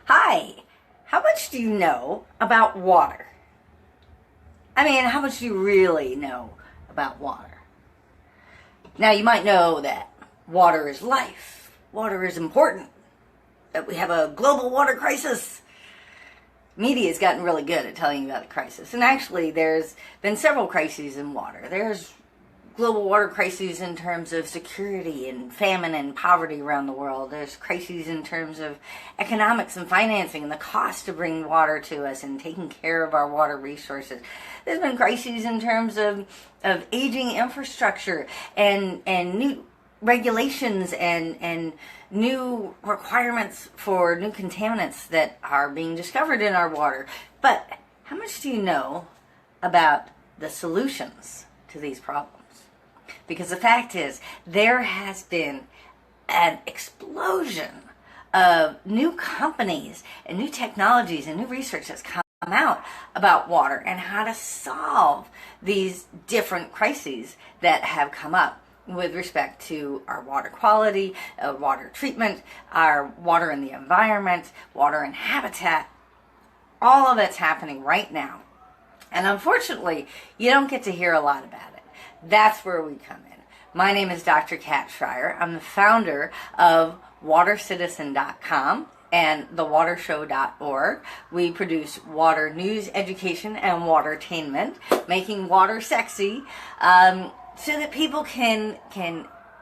Hi, how much do you know about water? I mean, how much do you really know about water? Now, you might know that water is life. Water is important. That we have a global water crisis. Media has gotten really good at telling you about the crisis. And actually, there's been several crises in water. There's global water crises in terms of security and famine and poverty around the world. There's crises in terms of economics and financing and the cost to bring water to us and taking care of our water resources. There's been crises in terms of aging infrastructure and new regulations and new requirements for new contaminants that are being discovered in our water. But how much do you know about the solutions to these problems? Because the fact is, there has been an explosion of new companies and new technologies and new research that's come out about water and how to solve these different crises that have come up with respect to our water quality, water treatment, our water in the environment, water and habitat. All of it's happening right now. And unfortunately, you don't get to hear a lot about it. That's where we come in. My name is Dr. Kat Schreier. I'm the founder of WaterCitizen.com and thewatershow.org. We produce water news, education, and watertainment, making water sexy, so that people can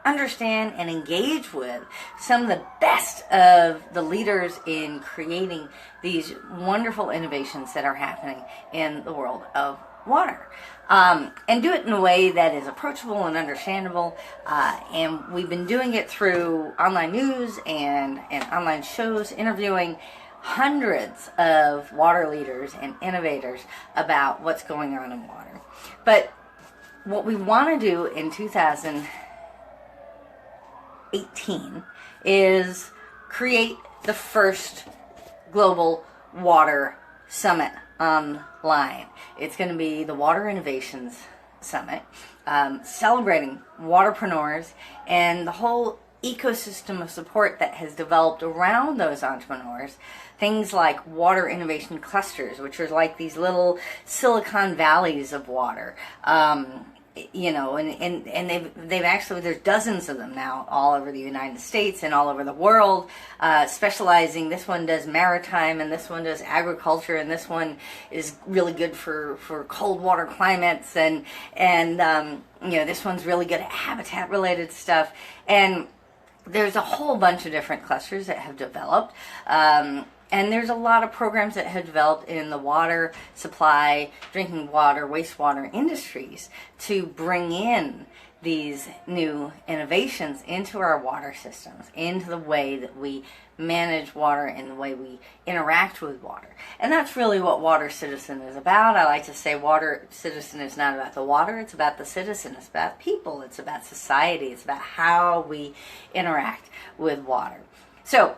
understand and engage with some of the best of the leaders in creating these wonderful innovations that are happening in the world of water. And do it in a way that is approachable and understandable. And we've been doing it through online news and online shows, interviewing hundreds of water leaders and innovators about what's going on in water. But what we want to do in 2018 is create the first global water summit online. It's going to be the Water Innovations Summit, celebrating waterpreneurs and the whole ecosystem of support that has developed around those entrepreneurs. Things like water innovation clusters, which are like these little Silicon Valleys of water. And they've actually, there's dozens of them now all over the United States and all over the world, specializing. This one does maritime, and this one does agriculture, and this one is really good for cold water climates, and this one's really good at habitat related stuff. And there's a whole bunch of different clusters that have developed. And there's a lot of programs that have developed in the water supply, drinking water, wastewater industries to bring in these new innovations into our water systems, into the way that we manage water and the way we interact with water. And that's really what Water Citizen is about. I like to say Water Citizen is not about the water, it's about the citizen, it's about people, it's about society, it's about how we interact with water. So,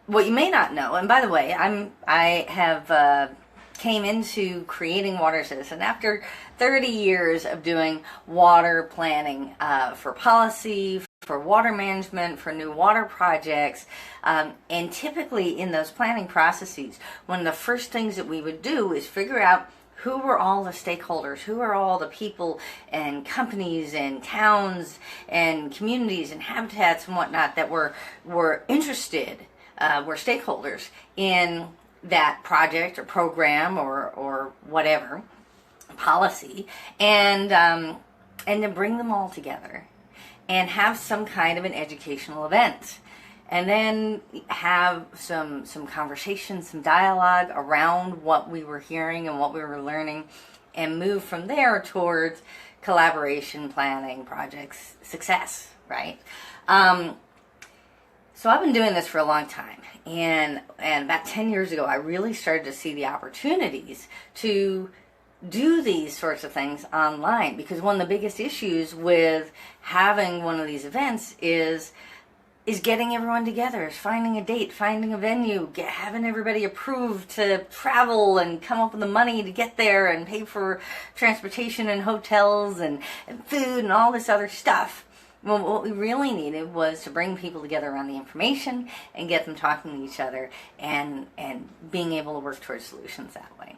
what you may not know, and by the way, I have came into creating Water Citizen after 30 years of doing water planning for policy, for water management, for new water projects, and typically in those planning processes, one of the first things that we would do is figure out who were all the stakeholders, who are all the people and companies and towns and communities and habitats and whatnot that were interested, were stakeholders in that project or program or whatever policy, and to bring them all together and have some kind of an educational event, and then have some conversations, some dialogue around what we were hearing and what we were learning, and move from there towards collaboration, planning, projects, success, right? So I've been doing this for a long time, and about 10 years ago, I really started to see the opportunities to do these sorts of things online, because one of the biggest issues with having one of these events is getting everyone together, is finding a date, finding a venue, having everybody approved to travel and come up with the money to get there and pay for transportation and hotels and food and all this other stuff. Well, what we really needed was to bring people together around the information and get them talking to each other and being able to work towards solutions that way.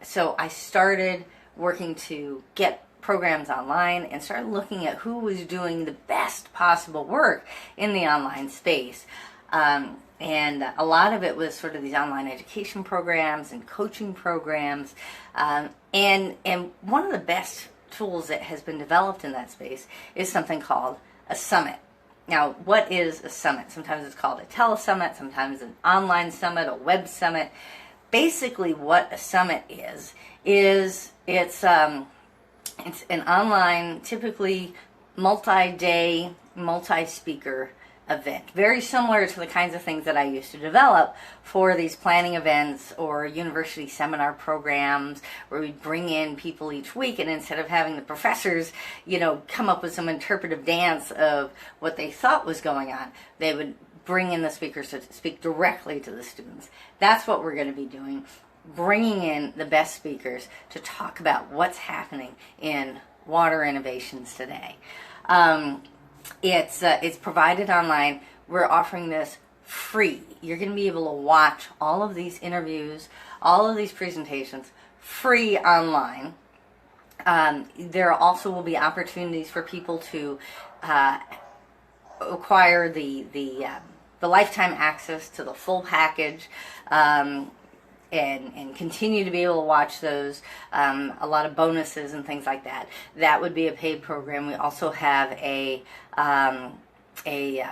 So I started working to get programs online and started looking at who was doing the best possible work in the online space. And a lot of it was sort of these online education programs and coaching programs. And one of the best tools that has been developed in that space is something called a summit. Now, what is a summit? Sometimes it's called a telesummit, sometimes an online summit, a web summit. Basically, what a summit is it's an online, typically multi-day, multi-speaker event. Very similar to the kinds of things that I used to develop for these planning events or university seminar programs where we bring in people each week, and instead of having the professors, come up with some interpretive dance of what they thought was going on, they would bring in the speakers to speak directly to the students. That's what we're going to be doing, bringing in the best speakers to talk about what's happening in water innovations today. It's provided online. We're offering this free. You're going to be able to watch all of these interviews, all of these presentations free online. There also will be opportunities for people to acquire the lifetime access to the full package. And continue to be able to watch those, a lot of bonuses and things like that. That would be a paid program. We also have a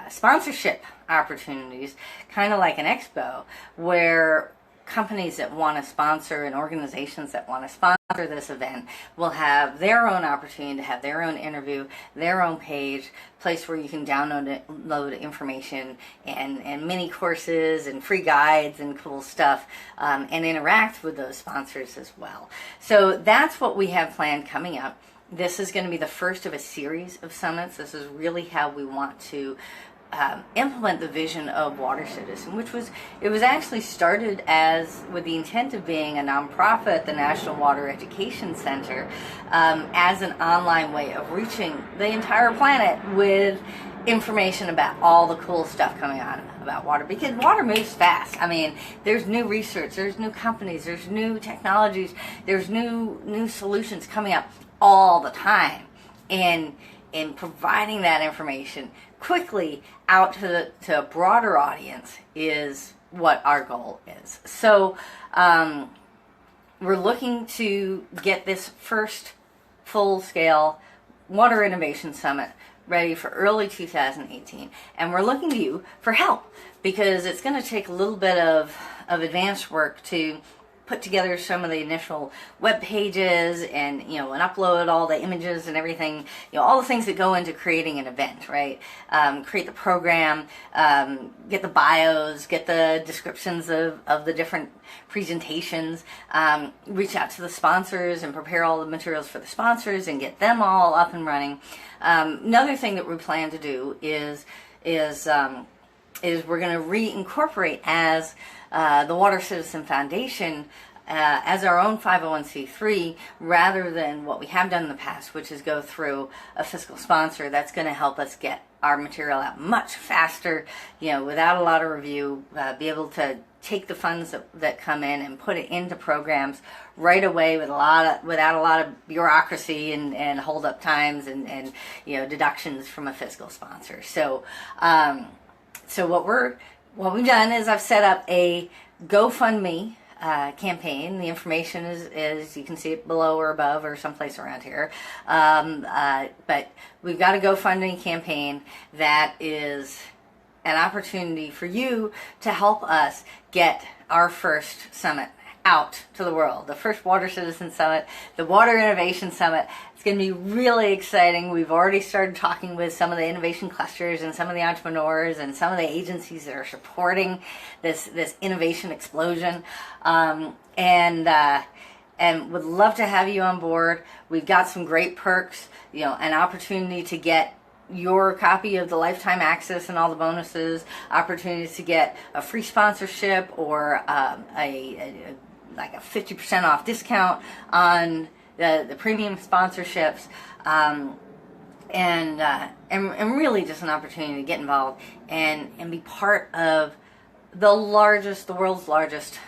sponsorship opportunities, kind of like an expo, where companies that want to sponsor and organizations that want to sponsor this event will have their own opportunity to have their own interview, their own page, place where you can download information and mini courses and free guides and cool stuff, and interact with those sponsors as well. So that's what we have planned coming up. This is going to be the first of a series of summits. This is really how we want to implement the vision of Water Citizen, which was actually started with the intent of being a nonprofit, the National Water Education Center, as an online way of reaching the entire planet with information about all the cool stuff coming on about water, because water moves fast. I mean, there's new research, there's new companies, there's new technologies, there's new solutions coming up all the time, and providing that information quickly out to a broader audience is what our goal is. So we're looking to get this first full-scale Water Innovation Summit ready for early 2018, and we're looking to you for help, because it's going to take a little bit of advanced work to put together some of the initial web pages and upload all the images and everything, all the things that go into creating an event, right? Create the program, get the bios, get the descriptions of the different presentations, reach out to the sponsors and prepare all the materials for the sponsors and get them all up and running. Another thing that we plan to do is we're going to reincorporate as the Water Citizen Foundation as our own 501c3, rather than what we have done in the past, which is go through a fiscal sponsor. That's going to help us get our material out much faster, without a lot of review, be able to take the funds that come in and put it into programs right away without a lot of bureaucracy and hold up times and deductions from a fiscal sponsor. So what we've done is I've set up a GoFundMe campaign. The information is you can see it below or above or someplace around here. But we've got a GoFundMe campaign that is an opportunity for you to help us get our first summit out to the world. The first Water Citizen Summit, the Water Innovation Summit. It's going to be really exciting. We've already started talking with some of the innovation clusters and some of the entrepreneurs and some of the agencies that are supporting this innovation explosion, and would love to have you on board. We've got some great perks, an opportunity to get your copy of the lifetime access and all the bonuses, opportunities to get a free sponsorship or like a 50% off discount on the premium sponsorships, and really just an opportunity to get involved and be part of the world's largest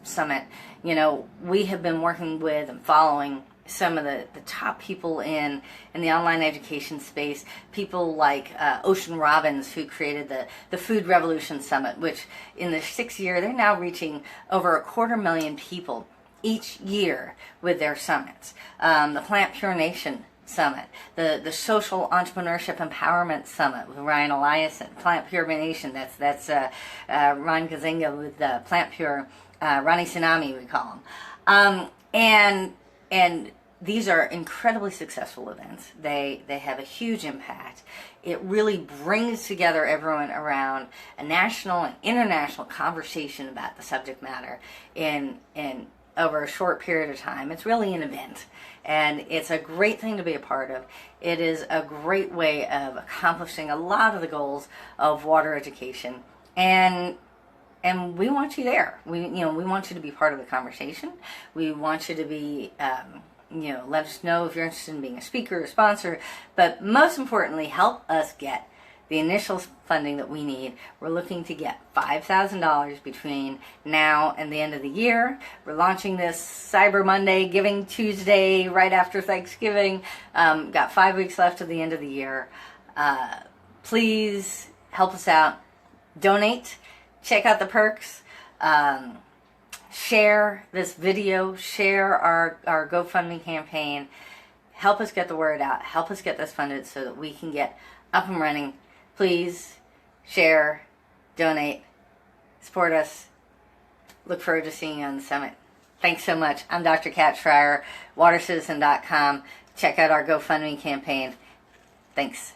summit. You know, we have been working with and following some of the top people in the online education space, people like Ocean Robbins, who created the Food Revolution Summit, which in the 6th year, they're now reaching over 250,000 people each year with their summits. The Plant Pure Nation Summit, the Social Entrepreneurship Empowerment Summit with Ryan Eliason, Plant Pure Nation, that's Ron Gazinga with Plant Pure, Ronnie Tsunami we call him. And these are incredibly successful events. They have a huge impact. It really brings together everyone around a national and international conversation about the subject matter in over a short period of time. It's really an event, and it's a great thing to be a part of. It is a great way of accomplishing a lot of the goals of water education, and we want you there. We want you to be part of the conversation. We want you to be let us know if you're interested in being a speaker or sponsor, but most importantly, help us get the initial funding that we need. We're looking to get $5,000 between now and the end of the year. We're launching this Cyber Monday, Giving Tuesday, right after Thanksgiving. Got 5 weeks left to the end of the year. Please help us out. Donate. Check out the perks. Share this video, share our GoFundMe campaign, help us get the word out, help us get this funded so that we can get up and running. Please share, donate, support us. Look forward to seeing you on the summit. Thanks so much. I'm Dr. Kat Schreier, watercitizen.com. Check out our GoFundMe campaign. Thanks.